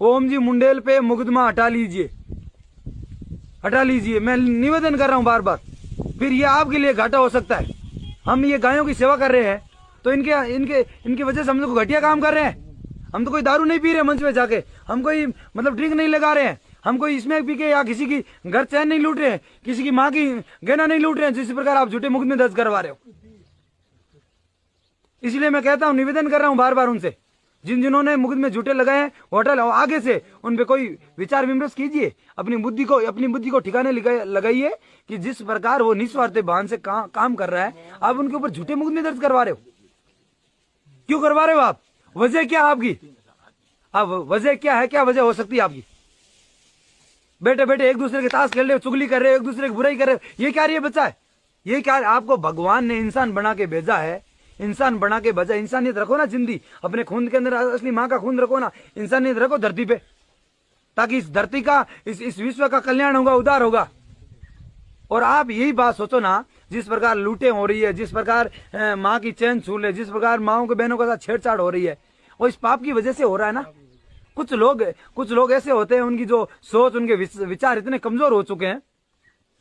ओम जी Mundell पे मुकदमा हटा लीजिए, हटा लीजिए। मैं निवेदन कर रहा हूं बार बार। फिर ये आपके लिए घाटा हो सकता है। हम ये गायों की सेवा कर रहे हैं तो इनके इनके इनकी वजह से हम लोग घटिया काम कर रहे हैं। हम तो कोई दारू नहीं पी रहे मंच पे जाके, हम कोई मतलब ड्रिंक नहीं लगा रहे हैं, हम कोई इसमें पी के या किसी की घर चैन नहीं लूट रहे हैं, किसी की माँ की गहना नहीं लूट रहे हैं, जिस प्रकार आप झूठे मुकदमे दर्ज करवा रहे हो। इसलिए मैं कहता हूं, निवेदन कर रहा हूं बार बार उनसे, जिन्होंने मुकदमे झूठे लगाए हैं वो हटा लो। आगे से उन पे कोई विचार विमर्श कीजिए, अपनी बुद्धि को ठिकाने लगाइए कि जिस प्रकार वो निस्वार्थ भान से काम कर रहा है, आप उनके ऊपर झूठे मुकदमे दर्ज करवा रहे हो। क्यों करवा रहे हो आप? वजह क्या आपकी? अब वजह क्या है? क्या वजह हो सकती है आपकी? बेटे बेटे एक दूसरे के ताश खेल रहे हो, चुगली कर रहे हो, एक दूसरे की बुराई कर रहे हो, ये क्या ये बच्चा है? ये क्या? आपको भगवान ने इंसान बना के भेजा है, इंसान बना के भेजा। इंसानियत रखो ना, जिंदगी अपने खून के अंदर असली माँ का खून रखो ना, इंसानियत रखो धरती पे, ताकि इस धरती का इस विश्व का कल्याण होगा, उद्धार होगा। और आप यही बात सोचो ना, जिस प्रकार लूटें हो रही है, जिस प्रकार माँ की चैन छूल है, जिस प्रकार माओ के बहनों के साथ छेड़छाड़ हो रही है, वो इस पाप की वजह से हो रहा है ना। कुछ लोग ऐसे होते हैं, उनकी जो सोच, उनके विचार इतने कमजोर हो चुके हैं।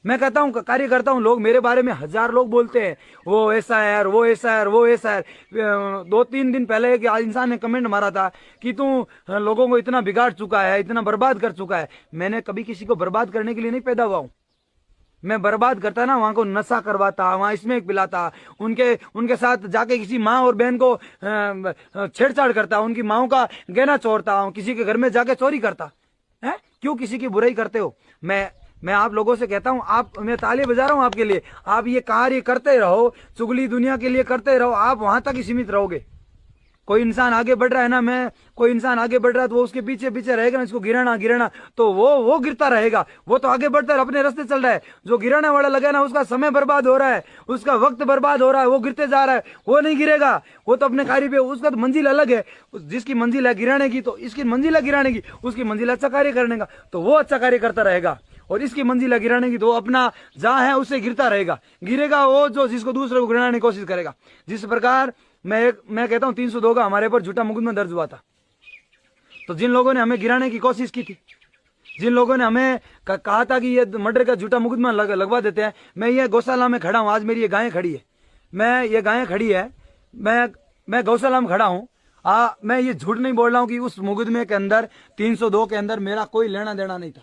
मैं कहता हूँ, कार्य करता हूँ, लोग मेरे बारे में 1000 लोग बोलते हैं, वो ऐसा है, वो ऐसा है, वो ऐसा है। 2-3 दिन पहले एक इंसान ने कमेंट मारा था कि तू लोगों को इतना बिगाड़ चुका है, इतना बर्बाद कर चुका है। मैंने कभी किसी को बर्बाद करने के लिए नहीं पैदा हुआ हूँ। मैं बर्बाद करता ना, वहां को नशा करवाता, वहां इसमें पिलाता, उनके साथ जाके किसी माँ और बहन को छेड़छाड़ करता, उनकी माओ का गहना चोरता, किसी के घर में जाके चोरी करता है। क्यों किसी की बुराई करते हो? मैं आप लोगों से कहता हूं, मैं ताली बजा रहा हूं आपके लिए, आप ये कार्य करते रहो, चुगली दुनिया के लिए करते रहो, आप वहां तक ही सीमित रहोगे। कोई इंसान आगे बढ़ रहा है ना, कोई इंसान आगे बढ़ रहा है तो वो उसके पीछे पीछे रहेगा ना, इसको गिराना तो वो गिरता रहेगा। वो तो आगे बढ़ता है, अपने रास्ते चल रहा है। जो गिराने वाला लगा ना, उसका समय बर्बाद हो रहा है, उसका वक्त बर्बाद हो रहा है, वो गिरते जा रहा है, वो नहीं गिरेगा। वो तो अपने कार्य पे, उसका तो मंजिल अलग है। जिसकी मंजिल है गिराने की, तो इसकी मंजिल है गिराने की, उसकी मंजिल अच्छा कार्य करने का, तो वो अच्छा कार्य करता रहेगा। और इसकी मंजिल है गिराने की, तो अपना जहां है उससे गिरता रहेगा। गिरेगा वो जो जिसको दूसरे को गिराने की कोशिश करेगा। जिस प्रकार मैं कहता हूं 302 का हमारे ऊपर झूठा मुकदमा दर्ज हुआ था, तो जिन लोगों ने हमें गिराने की कोशिश की थी, जिन लोगों ने हमें कहा था कि ये मर्डर का झूठा मुकदमा लगवा देते हैं, मैं ये गौशाला में खड़ा हूं। आज मेरी ये गायें खड़ी है, मैं गौशाला में खड़ा हूं। मैं ये झूठ नहीं बोल रहा हूं कि उस मुकदमे के अंदर 302 के अंदर मेरा कोई लेना देना नहीं था,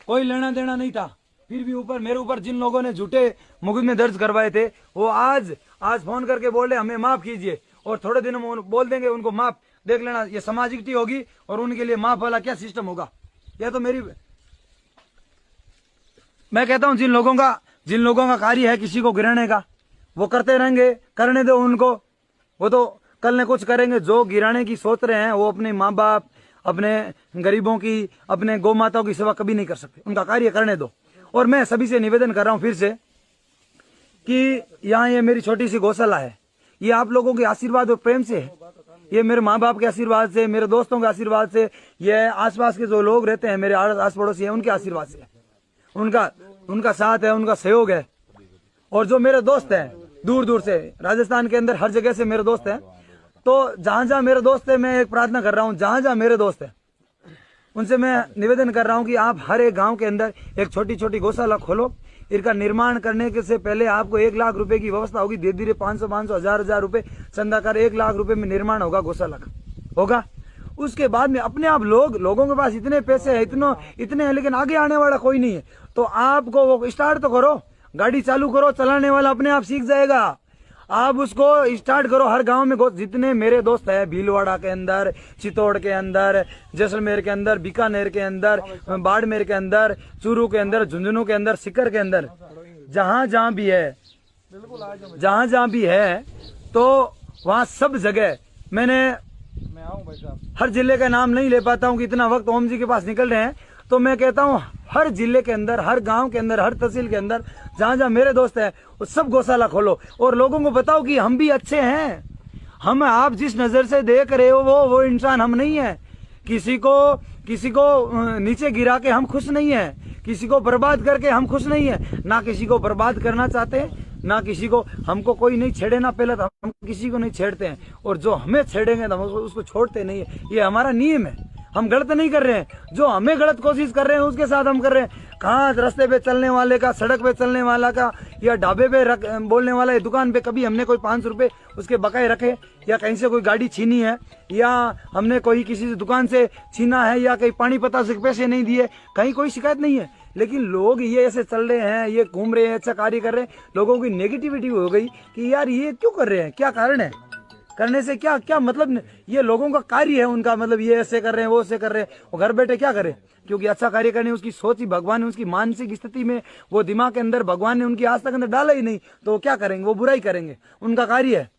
कोई लेना देना नहीं था। फिर भी मेरे ऊपर जिन लोगों ने झूठे मुकदमे दर्ज करवाए थे, वो आज फोन करके बोल रहे हमें माफ कीजिए, और थोड़े दिनों में बोल देंगे उनको माफ। देख लेना, ये सामाजिकता होगी और उनके लिए माफ वाला क्या सिस्टम होगा। यह तो मैं कहता हूं, जिन लोगों का कार्य है किसी को गिराने का, वो करते रहेंगे, करने दो उनको। वो तो कल न कुछ करेंगे। जो गिराने की सोच रहे हैं, वो अपने माँ बाप, अपने गरीबों की, अपने गौ माताओं की सेवा कभी नहीं कर सकते। उनका कार्य करने दो। और मैं सभी से निवेदन कर रहा हूं फिर से कि यहाँ ये मेरी छोटी सी गौशाला है, ये आप लोगों के आशीर्वाद और प्रेम से है। ये मेरे माँ बाप के आशीर्वाद से, मेरे दोस्तों के आशीर्वाद से, ये आसपास के जो लोग रहते हैं, मेरे आस पड़ोसी हैं, उनके आशीर्वाद से, उनका साथ है, उनका सहयोग है। और जो मेरे दोस्त हैं दूर दूर से, राजस्थान के अंदर हर जगह से मेरे दोस्त हैं, तो जहां जहां मेरे दोस्त है, मैं एक प्रार्थना कर रहा हूं, जहां जहां मेरे दोस्त है उनसे मैं निवेदन कर रहा हूं कि आप हर एक गांव के अंदर एक छोटी छोटी गौशाला खोलो। इनका निर्माण करने के से पहले आपको 1 लाख रुपए की व्यवस्था होगी। धीरे धीरे 500 1000 रुपए चंदा कर 1 लाख रुपए में निर्माण होगा, गौशाला का होगा। उसके बाद में अपने आप लोगों के पास इतने पैसे है, इतने हैं, लेकिन आगे आने वाला कोई नहीं है। तो आपको वो स्टार्ट तो करो, गाड़ी चालू करो, चलाने वाला अपने आप सीख जाएगा। आप उसको स्टार्ट करो। हर गांव में जितने मेरे दोस्त हैं, भीलवाड़ा के अंदर, चित्तौड़ के अंदर, जैसलमेर के अंदर, बीकानेर के अंदर, बाड़मेर के अंदर, चूरू के अंदर, झुंझुनू के अंदर, सीकर के अंदर, जहां जहां भी है, तो वहां सब जगह मैं हर जिले का नाम नहीं ले पाता हूं कि इतना वक्त ओम जी के पास निकल रहे हैं। तो मैं कहता हूं हर जिले के अंदर, हर गांव के अंदर, हर तहसील के अंदर, जहां जहां मेरे दोस्त हैं, वो सब गौशाला खोलो और लोगों को बताओ कि हम भी अच्छे हैं। हम, आप जिस नजर से देख रहे हो वो इंसान हम नहीं है। किसी को नीचे गिरा के हम खुश नहीं है, किसी को बर्बाद करके हम खुश नहीं है, ना किसी को बर्बाद करना चाहते हैं, ना किसी को, हमको कोई नहीं छेड़े ना पहले तो हम किसी को नहीं छेड़ते हैं, और जो हमें छेड़ेंगे तो हम उसको छोड़ते नहीं है। ये हमारा नियम है, हम गलत नहीं कर रहे हैं, जो हमें गलत कोशिश कर रहे हैं उसके साथ हम कर रहे हैं। कहाँ रास्ते पे चलने वाले का, सड़क पे चलने वाला का, या ढाबे पे बोलने वाला, या दुकान पे कभी हमने कोई 500 रुपये उसके बकाए रखे, या कहीं से कोई गाड़ी छीनी है, या हमने कोई किसी से दुकान से छीना है, या कहीं पानी पता से पैसे नहीं दिए, कहीं कोई शिकायत नहीं है। लेकिन लोग ये ऐसे चल रहे हैं, ये घूम रहे हैं, अच्छा कार्य कर रहे हैं, लोगों की नेगेटिविटी हो गई कि यार ये क्यों कर रहे हैं, क्या कारण है, करने से क्या क्या मतलब, ये लोगों का कार्य है उनका, मतलब ये ऐसे कर रहे हैं, वो ऐसे कर रहे हैं, वो घर बैठे क्या करें, क्योंकि अच्छा कार्य करने उसकी सोच ही भगवान ने उसकी मानसिक स्थिति में, वो दिमाग के अंदर भगवान ने उनकी आज तक अंदर डाला ही नहीं, तो क्या करेंगे, वो बुराई करेंगे, उनका कार्य है।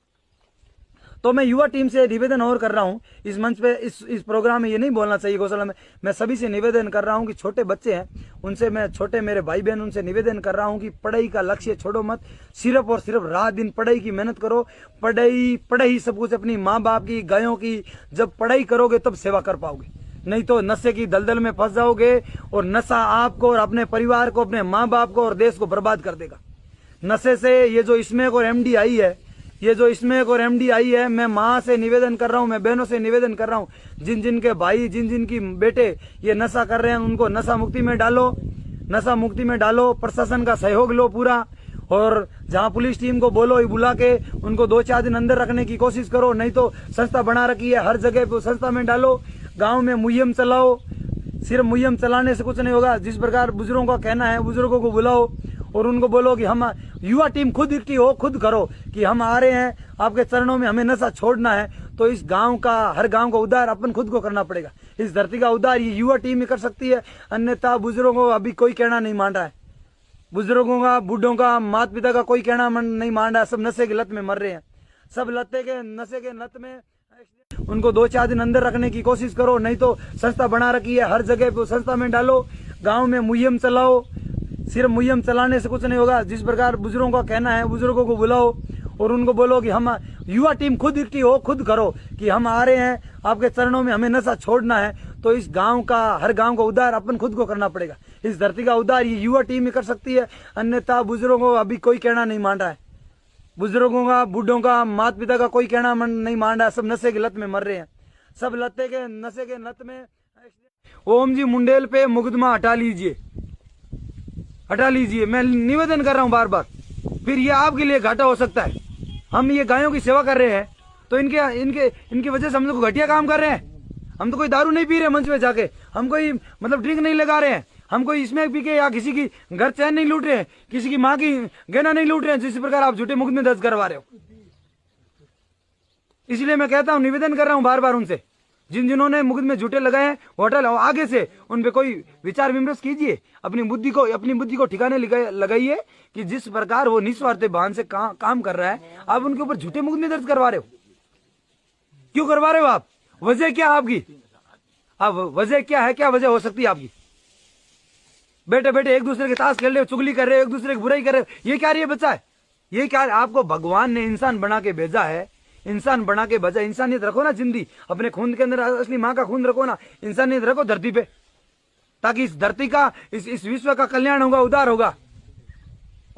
तो मैं युवा टीम से निवेदन और कर रहा हूं, इस मंच पे, इस प्रोग्राम में ये नहीं बोलना चाहिए गौशाला में, मैं सभी से निवेदन कर रहा हूं कि छोटे बच्चे हैं उनसे, मैं छोटे मेरे भाई बहन उनसे निवेदन कर रहा हूं कि पढ़ाई का लक्ष्य छोड़ो मत, सिर्फ और सिर्फ रात दिन पढ़ाई की मेहनत करो। पढ़ाई सब कुछ, अपनी माँ बाप की, गायों की, जब पढ़ाई करोगे तब सेवा कर पाओगे, नहीं तो नशे की दलदल में फंस जाओगे, और नशा आपको और अपने परिवार को, अपने माँ बाप को और देश को बर्बाद कर देगा। नशे से ये जो स्मैक और एमडी आई है, ये जो स्मैक और एमडी आई है, मैं माँ से निवेदन कर रहा हूँ, मैं बहनों से निवेदन कर रहा हूँ, जिन जिन के भाई, जिन जिन की बेटे ये नशा कर रहे हैं, उनको नशा मुक्ति में डालो, नशा मुक्ति में डालो। प्रशासन का सहयोग लो पूरा, और जहाँ पुलिस टीम को बोलो, बुला के उनको 2-4 दिन अंदर रखने की कोशिश करो, नहीं तो संस्था बना रखी है हर जगह पे, संस्था में डालो। गाँव में मुहिम चलाओ, सिर्फ मुहिम चलाने से कुछ नहीं होगा। जिस प्रकार बुजुर्गों का कहना है, बुजुर्गों को बुलाओ और उनको बोलो कि हम, युवा टीम खुद इकट्ठी हो, खुद करो कि हम आ रहे हैं आपके चरणों में, हमें नशा छोड़ना है। तो इस गांव का, हर गांव का उद्धार अपन खुद को करना पड़ेगा, इस धरती का उद्धार ये युवा टीम ही कर सकती है, अन्यथा बुजुर्गों को अभी कोई कहना नहीं मान रहा है, बुजुर्गों का, बूढ़ों का, माता पिता का कोई कहना नहीं मान रहा है, सब नशे की लत में मर रहे हैं, सब नशे के लत में। उनको 2-4 दिन अंदर रखने की कोशिश करो, नहीं तो संस्था बना रखी है हर जगह पे, संस्था में डालो। गांव में मुहिम चलाओ, सिर्फ मुहिम चलाने से कुछ नहीं होगा। जिस प्रकार बुजुर्गों का कहना है, बुजुर्गों को बुलाओ और उनको बोलो कि हम, युवा टीम खुद इकट्ठी हो, खुद करो कि हम आ रहे हैं आपके चरणों में, हमें नशा छोड़ना है। तो इस गांव का, हर गांव का उद्धार अपन खुद को करना पड़ेगा, इस धरती का उद्धार ये युवा टीम ही कर सकती है, अन्यथा बुजुर्गों को अभी कोई कहना नहीं मान रहा है, बुजुर्गों का, बूढ़ों का, माता पिता का कोई कहना नहीं मान रहा है, सब नशे की लत में मर रहे हैं, सब नशे के लत में। ओम जी मुंडेल पे मुकदमा हटा लीजिए, हटा लीजिए, मैं निवेदन कर रहा हूं बार बार, फिर ये आपके लिए घाटा हो सकता है। हम ये गायों की सेवा कर रहे हैं, तो इनकी वजह से हम लोग घटिया काम कर रहे हैं। हम तो कोई दारू नहीं पी रहे मंच पे जाके, हम कोई मतलब ड्रिंक नहीं लगा रहे हैं, हम कोई इसमें पी के या किसी की घर चैन नहीं लूट रहे हैं, किसी की माँ की गहना नहीं लूट रहे हैं, जिस प्रकार आप झूठे मुकदमे दर्ज करवा रहे हो। इसलिए मैं कहता हूं, निवेदन कर रहा हूं बार बार उनसे, जिन्होंने मुकदमे झूठे लगाए हैं, होटल आगे से उन पे कोई विचार विमर्श कीजिए, अपनी बुद्धि को ठिकाने लगाइए कि जिस प्रकार वो निस्वार्थ भान से काम कर रहा है, आप उनके ऊपर झूठे मुकदमे दर्ज करवा रहे हो। क्यों करवा रहे हो आप? वजह क्या आपकी? आप वजह क्या है, क्या वजह हो सकती है आपकी? बैठे बैठे एक दूसरे के ताश खेल रहे हो, चुगली कर रहे हो, एक दूसरे की बुराई कर रहे हो, ये क्या ये बच्चा है? ये क्या? आपको भगवान ने इंसान बना के भेजा है, इंसान बना के भेजा, इंसानियत रखो ना, जिंदगी अपने खून के अंदर असली माँ का खून रखो ना, इंसानियत रखो धरती पे, ताकि इस धरती का, इस विश्व का कल्याण होगा, उद्धार होगा।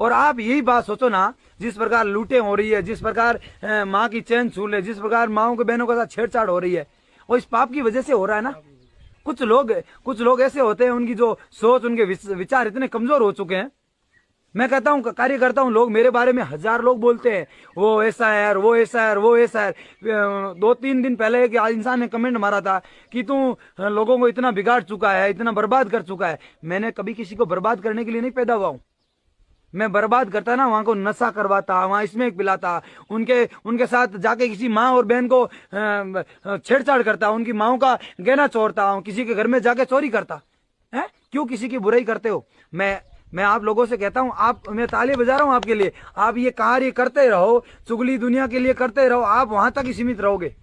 और आप यही बात सोचो ना, जिस प्रकार लूटें हो रही है, जिस प्रकार माँ की चैन छूल है, जिस प्रकार माओ के बहनों के साथ छेड़छाड़ हो रही है, वो इस पाप की वजह से हो रहा है ना। कुछ लोग ऐसे होते हैं, उनकी जो सोच, उनके विचार इतने कमजोर हो चुके हैं। मैं कहता हूँ, कार्य करता हूँ, लोग मेरे बारे में 1000 लोग बोलते हैं, वो ऐसा है, वो ऐसा है, वो ऐसा है। 2-3 दिन पहले एक इंसान ने कमेंट मारा था कि तू लोगों को इतना बिगाड़ चुका है, इतना बर्बाद कर चुका है। मैंने कभी किसी को बर्बाद करने के लिए नहीं पैदा हुआ हूँ। मैं बर्बाद करता ना, वहां को नशा करवाता, वहां इसमें पिलाता, उनके साथ जाके किसी माँ और बहन को छेड़छाड़ करता, उनकी माओ का गहना चोरता, किसी के घर में जाके चोरी करता है। क्यों किसी की बुराई करते हो? मैं आप लोगों से कहता हूं, मैं ताली बजा रहा हूं आपके लिए, आप ये कार्य करते रहो, चुगली दुनिया के लिए करते रहो, आप वहां तक ही सीमित रहोगे।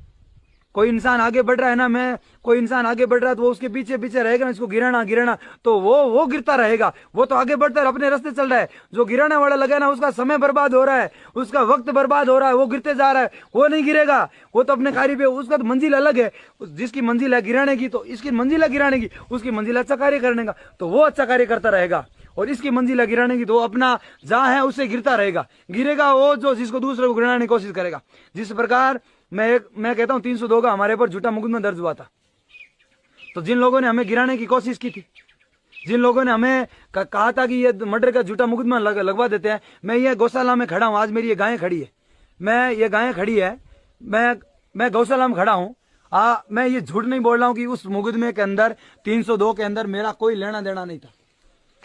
कोई इंसान आगे बढ़ रहा है ना, कोई इंसान आगे बढ़ रहा है तो वो उसके पीछे पीछे रहेगा ना, इसको गिराना तो वो गिरता रहेगा। वो तो आगे बढ़ता है, अपने रास्ते चल रहा है। जो गिराने वाला लगा है ना, उसका समय बर्बाद हो रहा है, उसका वक्त बर्बाद हो रहा है, वो गिरते जा रहा है, वो नहीं गिरेगा। वो तो अपने कार्य पे, उसका तो मंजिल अलग है। जिसकी मंजिल है गिराने की, तो इसकी मंजिल है गिराने की, उसकी मंजिल अच्छा कार्य करने का, तो वो अच्छा कार्य करता रहेगा। और इसकी मंजिल है गिराने की, तो अपना जहां है उससे गिरता गिरेगा वो जो जिसको दूसरे को गिराने की कोशिश करेगा। जिस प्रकार मैं कहता हूं 302 का हमारे पर झूठा मुकदमा दर्ज हुआ था, तो जिन लोगों ने हमें गिराने की कोशिश की थी, जिन लोगों ने हमें कहा था कि ये मर्डर का झूठा मुकदमा लगवा देते हैं, मैं ये गौशाला में खड़ा हूं, आज मेरी ये गायें खड़ी है, ये गायें खड़ी है, मैं गौशाला में खड़ा हूं। मैं ये झूठ नहीं बोल रहा हूं कि उस मुकदमे के अंदर 302 के अंदर मेरा कोई लेना देना नहीं था,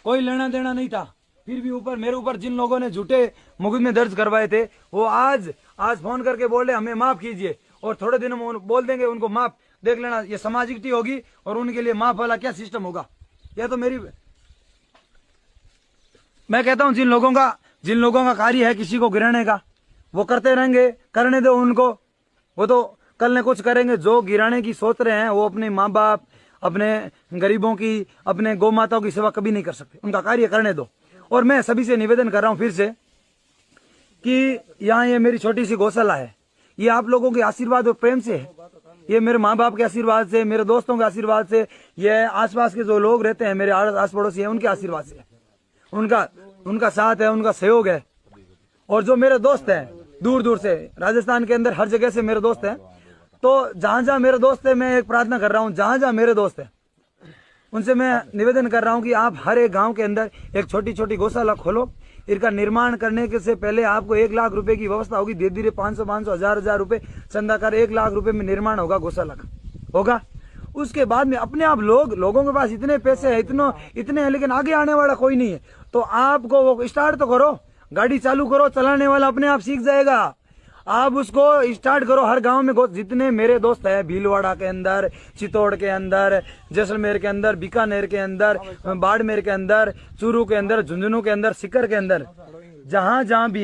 कोई लेना देना नहीं था। फिर भी मेरे ऊपर जिन लोगों ने झूठे मुकदमे दर्ज करवाए थे, वो आज फोन करके बोल रहे हमें माफ कीजिए, और थोड़े दिनों में बोल देंगे उनको माफ, देख लेना ये सामाजिकता होगी और उनके लिए माफ वाला क्या सिस्टम होगा। यह तो मैं कहता हूं जिन लोगों का कार्य है किसी को गिराने का, वो करते रहेंगे, करने दो उनको, वो तो कल न कुछ करेंगे। जो गिराने की सोच रहे हैं वो अपने माँ बाप, अपने गरीबों की, अपने गौ माताओं की सेवा कभी नहीं कर सकते, उनका कार्य करने दो। और मैं सभी से निवेदन कर रहा हूं फिर से कि यहाँ ये मेरी छोटी सी गौशाला है, ये आप लोगों के आशीर्वाद और प्रेम से है, ये मेरे माँ बाप के आशीर्वाद से, मेरे दोस्तों के आशीर्वाद से, ये आसपास के जो लोग रहते हैं मेरे आस पड़ोसी है उनके आशीर्वाद से, उनका साथ है, उनका सहयोग है। और जो मेरे दोस्त हैं दूर दूर से, राजस्थान के अंदर हर जगह से मेरे दोस्त हैं, तो जहां जहां मेरे दोस्त है मैं एक प्रार्थना कर रहा हूं, जहां जहां मेरे दोस्त है उनसे मैं निवेदन कर रहा हूं कि आप हर एक गांव के अंदर एक छोटी छोटी गौशाला खोलो। इनका निर्माण करने के से पहले आपको 1 लाख रुपए की व्यवस्था होगी, धीरे धीरे 500 1000 रुपए चंदा कर 1 लाख रुपए में निर्माण होगा, गौशाला का होगा। उसके बाद में अपने आप लोगों के पास इतने पैसे है, इतने हैं, लेकिन आगे आने वाला कोई नहीं है, तो आपको वो स्टार्ट तो करो, गाड़ी चालू करो, चलाने वाला अपने आप सीख जाएगा। आप उसको स्टार्ट करो। हर गांव में जितने मेरे दोस्त हैं, भीलवाड़ा के अंदर, चित्तौड़ के अंदर, जैसलमेर के अंदर, बीकानेर के अंदर, बाड़मेर के अंदर, चूरू के अंदर, झुंझुनू के अंदर, सीकर के अंदर, जहां जहां भी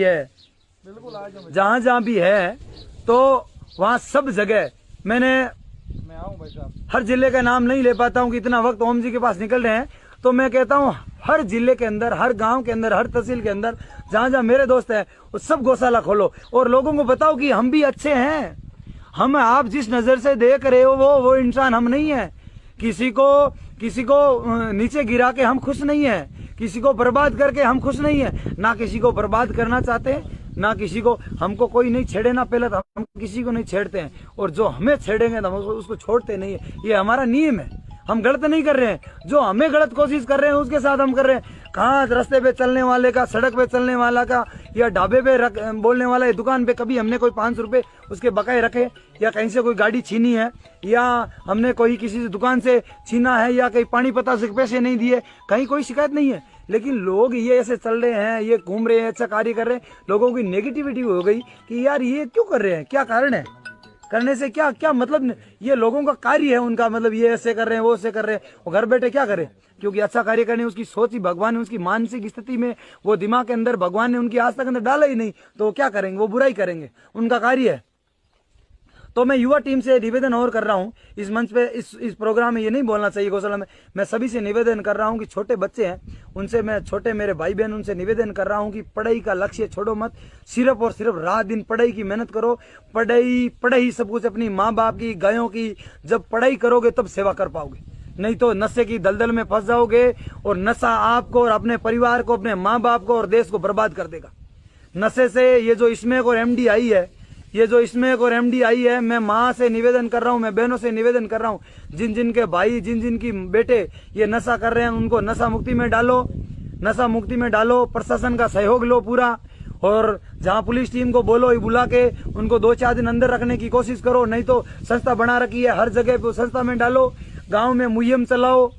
है, तो वहां सब जगह मैं आऊं भाई साहब। हर जिले का नाम नहीं ले पाता हूं कि इतना वक्त ओम जी के पास निकल रहे हैं, तो मैं कहता हूं हर जिले के अंदर, हर गांव के अंदर, हर तहसील के अंदर, जहां जहां मेरे दोस्त हैं वो सब गौशाला खोलो और लोगों को बताओ कि हम भी अच्छे हैं। हम, आप जिस नजर से देख रहे हो वो इंसान हम नहीं है। किसी को नीचे गिरा के हम खुश नहीं है, किसी को बर्बाद करके हम खुश नहीं है, ना किसी को बर्बाद करना चाहते हैं, ना किसी को, हमको कोई नहीं छेड़े ना पहले, तो हम किसी को नहीं छेड़ते हैं, और जो हमें छेड़ेंगे तो हम उसको छोड़ते नहीं है। ये हमारा नियम है, हम गलत नहीं कर रहे हैं, जो हमें गलत कोशिश कर रहे हैं उसके साथ हम कर रहे हैं। कहाँ रास्ते पे चलने वाले का, सड़क पे चलने वाला का, या ढाबे पे बोलने वाला, या दुकान पे कभी हमने कोई 500 रुपए उसके बकाए रखे, या कहीं से कोई गाड़ी छीनी है, या हमने कोई किसी दुकान से छीना है, या कहीं पानी पता से पैसे नहीं दिए, कहीं कोई शिकायत नहीं है। लेकिन लोग ये ऐसे चल रहे हैं, ये घूम रहे हैं, अच्छा कार्य कर रहे हैं, लोगों की नेगेटिविटी हो गई कि यार ये क्यों कर रहे हैं, क्या कारण है, करने से क्या मतलब। ये लोगों का कार्य है, उनका मतलब ये ऐसे कर रहे हैं, वो ऐसे कर रहे हैं, वो घर बैठे क्या करें, क्योंकि अच्छा कार्य करने उसकी सोच ही भगवान ने उसकी मानसिक स्थिति में, वो दिमाग के अंदर भगवान ने उनकी आज तक अंदर डाला ही नहीं, तो वो क्या करेंगे, वो बुराई करेंगे, उनका कार्य है। तो मैं युवा टीम से निवेदन और कर रहा हूं, इस मंच पे, इस प्रोग्राम में ये नहीं बोलना चाहिए गौशाला में, मैं सभी से निवेदन कर रहा हूं कि छोटे बच्चे हैं उनसे, मैं छोटे मेरे भाई बहन उनसे निवेदन कर रहा हूं कि पढ़ाई का लक्ष्य छोड़ो मत, सिर्फ और सिर्फ रात दिन पढ़ाई की मेहनत करो। पढ़ाई सब कुछ, अपनी माँ बाप की, गायों की, जब पढ़ाई करोगे तब सेवा कर पाओगे, नहीं तो नशे की दलदल में फंस जाओगे, और नशा आपको और अपने परिवार को, अपने माँ बाप को और देश को बर्बाद कर देगा। नशे से ये जो स्मैक और एमडी आई है, मैं माँ से निवेदन कर रहा हूँ, मैं बहनों से निवेदन कर रहा हूँ, जिन जिन के भाई, जिन जिन की बेटे ये नशा कर रहे हैं, उनको नशा मुक्ति में डालो, प्रशासन का सहयोग लो पूरा, और जहाँ पुलिस टीम को बोलो, बुला के उनको 2-4 दिन अंदर रखने की कोशिश करो, नहीं तो संस्था बना रखी है, हर जगह पे संस्था में डालो, गाँव में मुहिम चलाओ।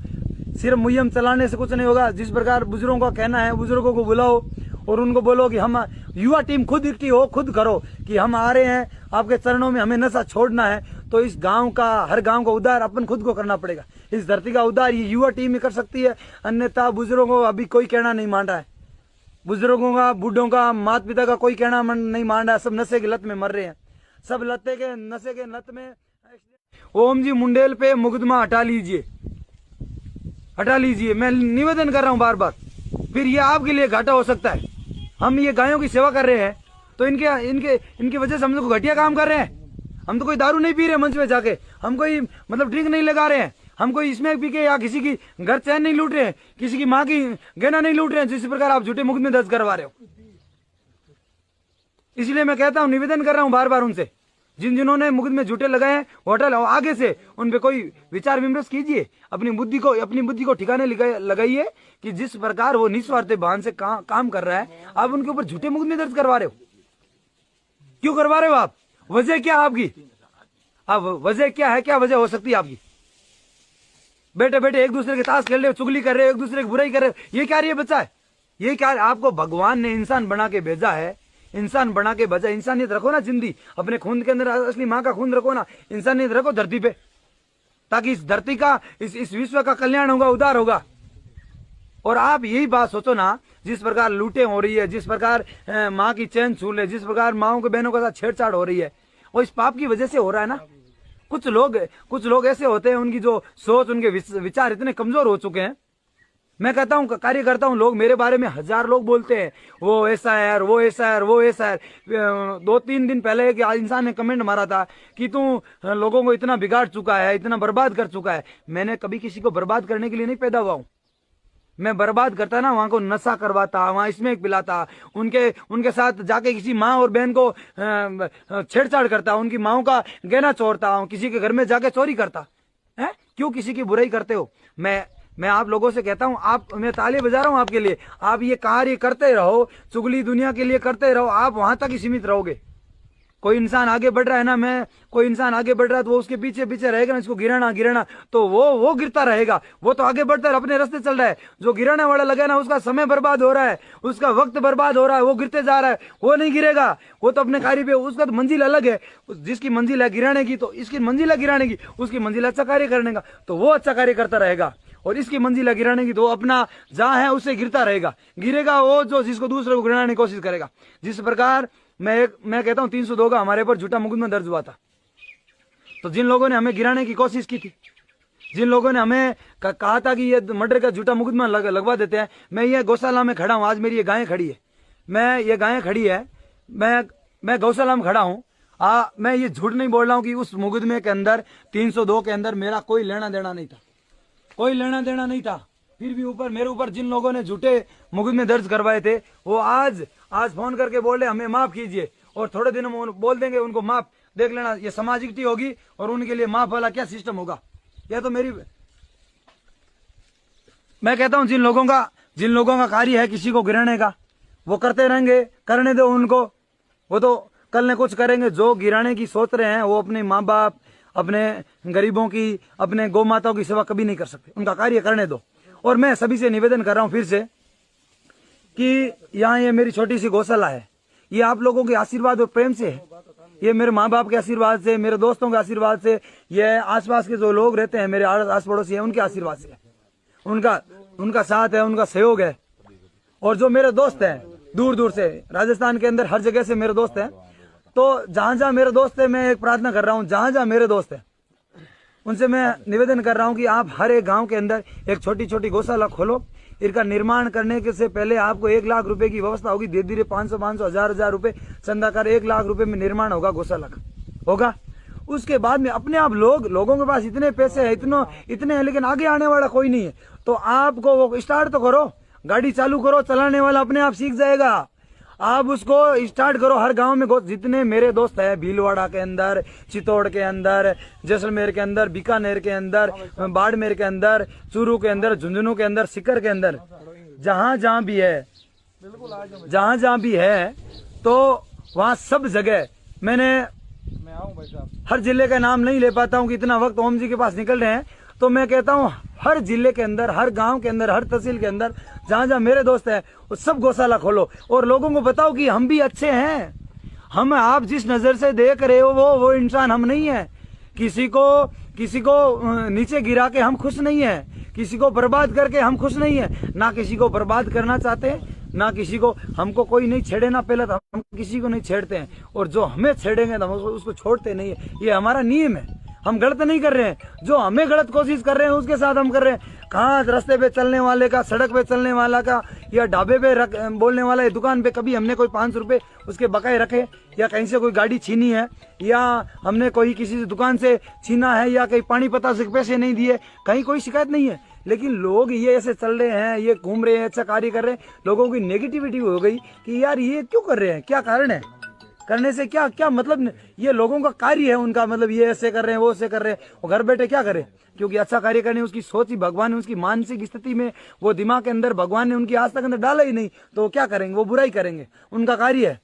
सिर्फ मुहिम चलाने से कुछ नहीं होगा, जिस प्रकार बुजुर्गों का कहना है, बुजुर्गों को बुलाओ और उनको बोलो कि हम, युवा टीम खुद इकट्ठी हो, खुद करो कि हम आ रहे हैं आपके चरणों में, हमें नशा छोड़ना है, तो इस गांव का, हर गांव का उद्धार अपन खुद को करना पड़ेगा, इस धरती का उद्धार ये युवा टीम ही कर सकती है। अन्यथा बुजुर्गों को अभी कोई कहना नहीं मान रहा है, बुजुर्गों का, बूढ़ों का, माता पिता का कोई कहना नहीं मान रहा है, सब नशे की लत में मर रहे हैं, सब नशे के लत में। ओम जी मुंडेल पे मुकदमा हटा लीजिए, मैं निवेदन कर रहा हूं बार बार, फिर ये आपके लिए घाटा हो सकता है। हम ये गायों की सेवा कर रहे हैं, तो इनके वजह से हम लोग घटिया काम कर रहे हैं। हम तो कोई दारू नहीं पी रहे मंच में जाके, हम कोई मतलब ड्रिंक नहीं लगा रहे हैं, हम कोई इसमें पी के या किसी की घर चैन नहीं लूट रहे हैं, किसी की माँ की गहना नहीं लूट रहे हैं, जिस प्रकार आप झूठे मुकदमे दर्ज करवा रहे हो। इसलिए मैं कहता हूं, निवेदन कर रहा हूं बार बार उनसे, जिन जिन्होंने मुकदमे में झूठे लगाए हैं होटल, आगे से उन पे कोई विचार विमर्श कीजिए, अपनी बुद्धि को ठिकाने लगाइए कि जिस प्रकार वो निस्वार्थ भान से काम कर रहा है, आप उनके ऊपर झूठे मुकदमे दर्ज करवा रहे हो। क्यों करवा रहे हो आप? वजह क्या है आपकी? अब वजह क्या है? क्या वजह हो सकती है आपकी? बेटे बेटे एक दूसरे के ताश खेल रहे हो, चुगली कर रहे हो, एक दूसरे की बुराई कर रहे हो, ये क्या ये बच्चा है? ये क्या? आपको भगवान ने इंसान बना के भेजा है, इंसान बना के भेजा। इंसानियत रखो ना, जिंदगी अपने खून के अंदर असली माँ का खून रखो ना, इंसानियत रखो धरती पे, ताकि इस धरती का, इस विश्व का कल्याण होगा, उद्धार होगा। और आप यही बात सोचो ना, जिस प्रकार लूटें हो रही है, जिस प्रकार माँ की चैन छूल है, जिस प्रकार माओ के बहनों के साथ छेड़छाड़ हो रही है, वो इस पाप की वजह से हो रहा है ना। कुछ लोग ऐसे होते हैं, उनकी जो सोच, उनके विचार इतने कमजोर हो चुके हैं। मैं कहता हूँ, कार्य करता हूँ, लोग मेरे बारे में 1000 लोग बोलते हैं, वो ऐसा है, वो ऐसा है, वो ऐसा है। 2-3 दिन पहले एक इंसान ने कमेंट मारा था कि तू लोगों को इतना बिगाड़ चुका है, इतना बर्बाद कर चुका है। मैंने कभी किसी को बर्बाद करने के लिए नहीं पैदा हुआ हूँ। मैं बर्बाद करता ना, वहां को नशा करवाता, वहां इसमें पिलाता, उनके साथ जाके किसी माँ और बहन को छेड़छाड़ करता, उनकी माओ का गहना चोरता, किसी के घर में जाके चोरी करता है। क्यों किसी की बुराई करते हो? मैं आप लोगों से कहता हूं, मैं ताली बजा रहा हूं आपके लिए, आप ये कार्य करते रहो, चुगली दुनिया के लिए करते रहो, आप वहां तक ही सीमित रहोगे। कोई इंसान आगे बढ़ रहा है ना, कोई इंसान आगे बढ़ रहा है तो वो उसके पीछे पीछे रहेगा ना, इसको गिराना तो वो गिरता रहेगा। वो तो आगे बढ़ता है, अपने रास्ते चल रहा है। जो गिराने वाला लगा ना, उसका समय बर्बाद हो रहा है, उसका वक्त बर्बाद हो रहा है, वो गिरते जा रहा है, वो नहीं गिरेगा। वो तो अपने कार्य पे, उसका तो मंजिल अलग है। जिसकी मंजिल है गिराने की, तो इसकी मंजिल है गिराने की, उसकी मंजिल अच्छा कार्य करने का, तो वो अच्छा कार्य करता रहेगा। और इसकी मंजिल है गिराने की, तो अपना जहां है उससे गिरता रहेगा। गिरेगा वो जो जिसको दूसरे को गिराने की कोशिश करेगा। जिस प्रकार मैं कहता हूं 302 का हमारे पर झूठा मुकदमा दर्ज हुआ था, तो जिन लोगों ने हमें गिराने की कोशिश की थी, जिन लोगों ने हमें कहा था कि ये मर्डर का झूठा मुकदमा लगवा देते हैं, मैं ये गौशाला में खड़ा हूं, आज मेरी ये गायें खड़ी है, मैं गौशाला में खड़ा हूं। मैं ये झूठ नहीं बोल रहा हूं कि उस मुकदमे के अंदर 302 के अंदर मेरा कोई लेना देना नहीं था, कोई लेना देना नहीं था। फिर भी मेरे ऊपर जिन लोगों ने झूठे मुकदमे दर्ज करवाए थे, वो आज फोन करके बोल रहे हमें माफ कीजिए, और थोड़े दिनों में बोल देंगे उनको माफ। देख लेना, ये सामाजिकता होगी और उनके लिए माफ वाला क्या सिस्टम होगा। यह तो मैं कहता हूं, जिन लोगों का कार्य है किसी को गिराने का, वो करते रहेंगे, करने दो उनको। वो तो कल ने कुछ करेंगे। जो गिराने की सोच रहे हैं, वो अपने माँ बाप, अपने गरीबों की, अपने गौ माताओं की सेवा कभी नहीं कर सकते। उनका कार्य करने दो। और मैं सभी से निवेदन कर रहा हूं फिर से कि यहाँ ये मेरी छोटी सी गौशाला है, ये आप लोगों के आशीर्वाद और प्रेम से है, ये मेरे माँ बाप के आशीर्वाद से, मेरे दोस्तों के आशीर्वाद से, ये आसपास के जो लोग रहते हैं, मेरे आस पड़ोसी है, उनके आशीर्वाद से, उनका साथ है, उनका सहयोग है। और जो मेरे दोस्त हैं दूर दूर से, राजस्थान के अंदर हर जगह से मेरे दोस्त हैं, तो जहां जहां मेरे दोस्त है, मैं एक प्रार्थना कर रहा हूं, जहां जहां मेरे दोस्त है उनसे मैं निवेदन कर रहा हूं कि आप हर एक गांव के अंदर एक छोटी छोटी गौशाला खोलो। इनका निर्माण करने के से पहले आपको 1 लाख रुपए की व्यवस्था होगी। धीरे धीरे 500 1000 रुपए चंदा कर 1 लाख रुपए में निर्माण होगा, गौशाला का होगा। उसके बाद में अपने आप लोगों के पास इतने पैसे हैं, इतने हैं, लेकिन आगे आने वाला कोई नहीं है। तो आपको वो स्टार्ट तो करो, गाड़ी चालू करो, चलाने वाला अपने आप सीख जाएगा। आप उसको स्टार्ट करो। हर गांव में जितने मेरे दोस्त हैं, भीलवाड़ा के अंदर, चित्तौड़ के अंदर, जैसलमेर के अंदर, बीकानेर के अंदर, बाड़मेर के अंदर, चूरू के अंदर, झुंझुनू के अंदर, सीकर के अंदर, जहां जहां भी है, तो वहां सब जगह मैं आऊं भाई साहब। हर जिले का नाम नहीं ले पाता हूं कि इतना वक्त ओम जी के पास निकल रहे हैं, तो मैं कहता हूं हर जिले के अंदर, हर गांव के अंदर, हर तहसील के अंदर, जहां जहां मेरे दोस्त हैं, वो सब गौशाला खोलो और लोगों को बताओ कि हम भी अच्छे हैं। हम, आप जिस नजर से देख रहे हो वो इंसान हम नहीं है। किसी को नीचे गिरा के हम खुश नहीं है, किसी को बर्बाद करके हम खुश नहीं है, ना किसी को बर्बाद करना चाहते हैं, ना किसी को, हमको कोई नहीं छेड़े ना पहले, तो हम किसी को नहीं छेड़ते हैं, और जो हमें छेड़ेंगे तो हम उसको छोड़ते नहीं है। ये हमारा नियम है। हम गलत नहीं कर रहे हैं, जो हमें गलत कोशिश कर रहे हैं उसके साथ हम कर रहे हैं। कहाँ रास्ते पे चलने वाले का, सड़क पे चलने वाला का, या ढाबे पे बोलने वाला, दुकान पे कभी हमने कोई 500 रुपए उसके बकाए रखे, या कहीं से कोई गाड़ी छीनी है, या हमने कोई किसी से दुकान से छीना है, या कहीं पानी पता से पैसे नहीं दिए, कहीं कोई शिकायत नहीं है। लेकिन लोग ये ऐसे चल रहे हैं, ये घूम रहे हैं, अच्छा कार्य कर रहे हैं, लोगों की नेगेटिविटी हो गई कि यार ये क्यों कर रहे हैं, क्या कारण है। करने से क्या क्या मतलब, ये लोगों का कार्य है उनका, मतलब ये ऐसे कर रहे हैं वो ऐसे कर रहे हैं, वो घर बैठे क्या करे, क्योंकि अच्छा कार्य करने उसकी सोच ही भगवान ने उसकी मानसिक स्थिति में, वो दिमाग के अंदर भगवान ने उनकी आज तक अंदर डाला ही नहीं, तो वो क्या करेंगे, वो बुराई करेंगे, उनका कार्य है।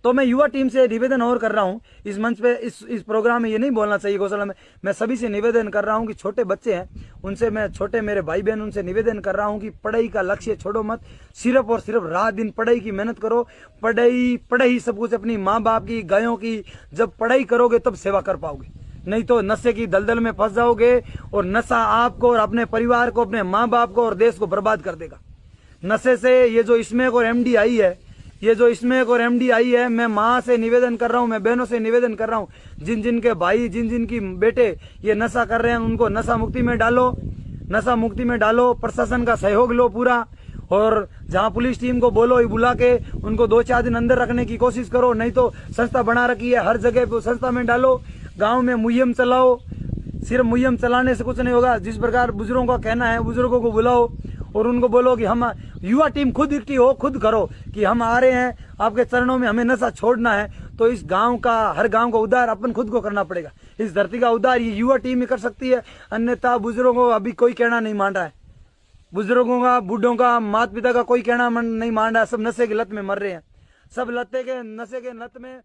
तो मैं युवा टीम से निवेदन और कर रहा हूं इस मंच पे, इस प्रोग्राम में ये नहीं बोलना चाहिए गौशाला में, मैं सभी से निवेदन कर रहा हूं कि छोटे बच्चे हैं उनसे, मैं छोटे मेरे भाई बहन उनसे निवेदन कर रहा हूं कि पढ़ाई का लक्ष्य छोड़ो मत, सिर्फ और सिर्फ रात दिन पढ़ाई की मेहनत करो, पढ़ाई सब कुछ, अपनी माँ बाप की, गायों की, जब पढ़ाई करोगे तब सेवा कर पाओगे, नहीं तो नशे की दलदल में फंस जाओगे, और नशा आपको और अपने परिवार को, अपने माँ बाप को और देश को बर्बाद कर देगा। नशे से ये जो स्मैक और एमडी आई है, ये जो स्मैक और एमडी आई है, मैं माँ से निवेदन कर रहा हूँ, मैं बहनों से निवेदन कर रहा हूँ, जिन जिन के भाई, जिन जिन की बेटे ये नशा कर रहे हैं, उनको नशा मुक्ति में डालो, नशा मुक्ति में डालो, प्रशासन का सहयोग लो पूरा, और जहाँ पुलिस टीम को बोलो ही बुला के उनको 2-4 दिन अंदर रखने की कोशिश करो, नहीं तो संस्था बना रखी है हर जगह पे, संस्था में डालो, गाँव में मुहिम चलाओ, सिर्फ मुहिम चलाने से कुछ नहीं होगा, जिस प्रकार बुजुर्गों का कहना है, बुजुर्गों को बुलाओ और उनको बोलो कि हम युवा टीम खुद इकट्ठी हो, खुद करो कि हम आ रहे हैं आपके चरणों में, हमें नशा छोड़ना है, तो इस गांव का, हर गांव का उद्धार अपन खुद को करना पड़ेगा, इस धरती का उद्धार ये युवा टीम ही कर सकती है, अन्यथा बुजुर्गों को अभी कोई कहना नहीं मान रहा है, बुजुर्गों का, बूढ़ों का, माता पिता का कोई कहना नहीं मान रहा है, सब नशे की लत में मर रहे हैं, सब नशे के लत में।